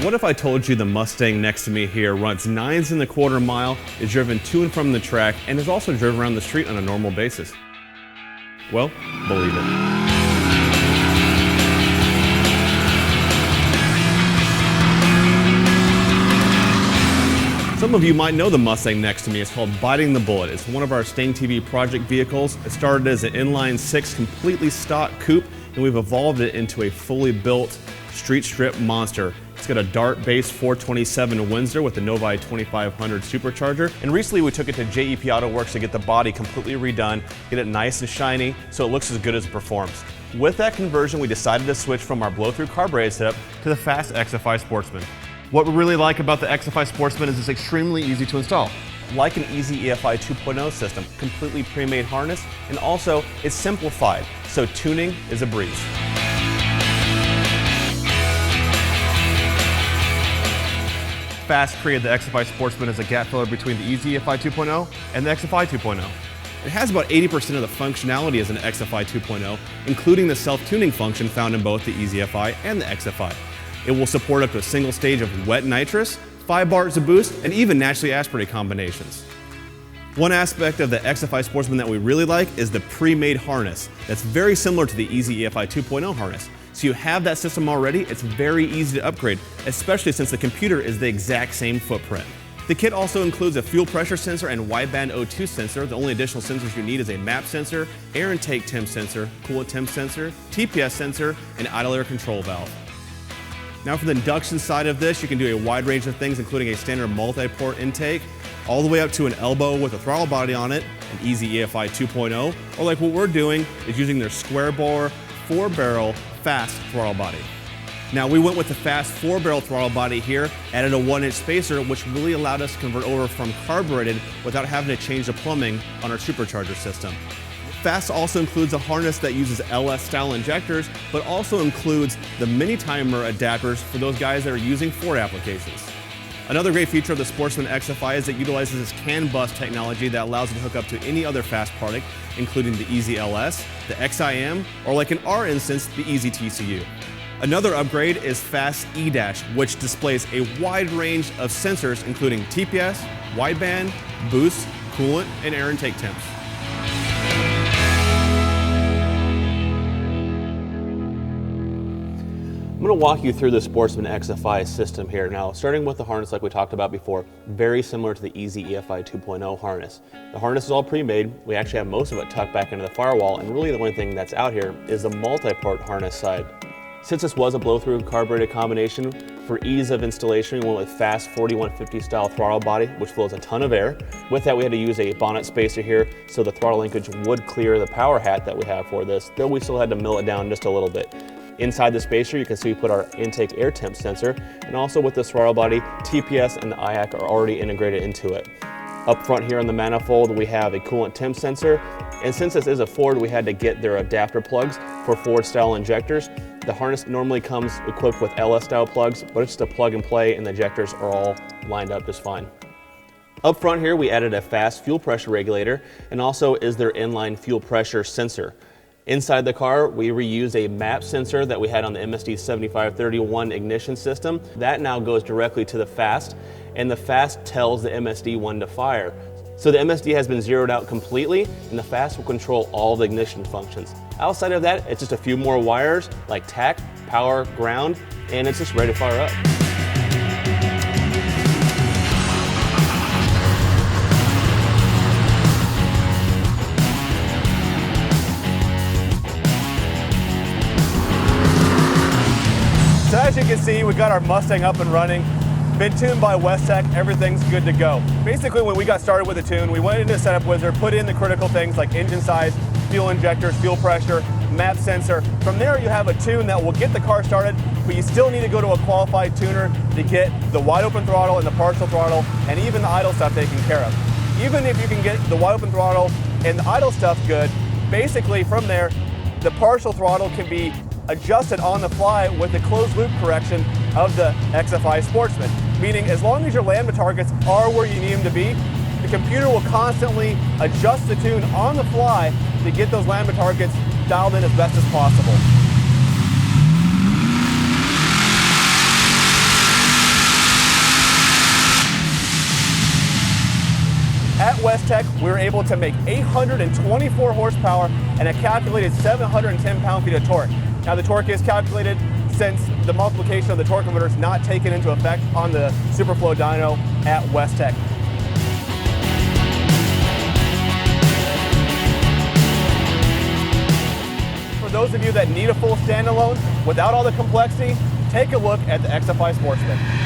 What if I told you the Mustang next to me here runs 9s in the quarter mile, is driven to and from the track, and is also driven around the street on a normal basis? Well, believe it. Some of you might know the Mustang next to me. It's called Biting the Bullet. It's one of our Sting TV project vehicles. It started as an inline 6 completely stock coupe, and we've evolved it into a fully built street strip monster. It's got a Dart base 427 Windsor with a Novi 2500 supercharger. And recently we took it to JEP Auto Works to get the body completely redone, get it nice and shiny so it looks as good as it performs. With that conversion, we decided to switch from our blow-through carbureted setup to the FAST XFI Sportsman. What we really like about the XFI Sportsman is it's extremely easy to install. Like an easy EFI 2.0 system, completely pre-made harness, and also it's simplified, so tuning is a breeze. FAST created the XFI Sportsman as a gap filler between the easy EFI 2.0 and the XFI 2.0. It has about 80% of the functionality as an XFI 2.0, including the self-tuning function found in both the easy EFI and the XFI. It will support up to a single stage of wet nitrous, 5 bars of boost, and even naturally aspirated combinations. One aspect of the XFI Sportsman that we really like is the pre-made harness. That's very similar to the easy EFI 2.0 harness. So you have that system already, it's very easy to upgrade, especially since the computer is the exact same footprint. The kit also includes a fuel pressure sensor and wideband O2 sensor. The only additional sensors you need is a map sensor, air intake temp sensor, coolant temp sensor, TPS sensor, and idle air control valve. Now for the induction side of this, you can do a wide range of things, including a standard multi-port intake, all the way up to an elbow with a throttle body on it, an easy EFI 2.0, or like what we're doing is using their square bore, 4-barrel, FAST throttle body. Now we went with the FAST 4-barrel throttle body here, added a 1-inch spacer, which really allowed us to convert over from carbureted without having to change the plumbing on our supercharger system. FAST also includes a harness that uses LS-style injectors, but also includes the mini timer adapters for those guys that are using Ford applications. Another great feature of the Sportsman XFI is it utilizes this CAN bus technology that allows it to hook up to any other FAST product, including the Easy LS, the XIM, or like in our instance, the Easy TCU. Another upgrade is FAST E-Dash, which displays a wide range of sensors, including TPS, wideband, boost, coolant, and air intake temps. I'm going to walk you through the Sportsman XFI system here. Now, starting with the harness like we talked about before, very similar to the easy EFI 2.0 harness. The harness is all pre-made. We actually have most of it tucked back into the firewall, and really the only thing that's out here is the multi-port harness side. Since this was a blow-through carbureted combination, for ease of installation, we went with FAST 4150 style throttle body, which flows a ton of air. With that, we had to use a bonnet spacer here, so the throttle linkage would clear the power hat that we have for this, though we still had to mill it down just a little bit. Inside the spacer, you can see we put our intake air temp sensor, and also with this throttle body, TPS and the IAC are already integrated into it. Up front here on the manifold, we have a coolant temp sensor, and since this is a Ford, we had to get their adapter plugs for Ford-style injectors. The harness normally comes equipped with LS-style plugs, but it's just a plug and play, and the injectors are all lined up just fine. Up front here, we added a FAST fuel pressure regulator, and also is their inline fuel pressure sensor. Inside the car, we reused a map sensor that we had on the MSD 7531 ignition system. That now goes directly to the FAST, and the FAST tells the MSD when to fire. So the MSD has been zeroed out completely, and the FAST will control all the ignition functions. Outside of that, it's just a few more wires, like tach, power, ground, and it's just ready to fire up. So as you can see, we got our Mustang up and running. Been tuned by Westech, everything's good to go. Basically, when we got started with the tune, we went into Setup Wizard, put in the critical things like engine size, fuel injectors, fuel pressure, map sensor. From there, you have a tune that will get the car started, but you still need to go to a qualified tuner to get the wide open throttle and the partial throttle, and even the idle stuff taken care of. Even if you can get the wide open throttle and the idle stuff good, basically from there, the partial throttle can be adjusted on the fly with the closed loop correction of the XFI Sportsman. Meaning as long as your lambda targets are where you need them to be, the computer will constantly adjust the tune on the fly to get those lambda targets dialed in as best as possible. At West Tech, we were able to make 824 horsepower and a calculated 710 pound-feet of torque. Now the torque is calculated since the multiplication of the torque converter is not taken into effect on the Superflow dyno at West Tech. For those of you that need a full standalone without all the complexity, take a look at the XFI Sportsman.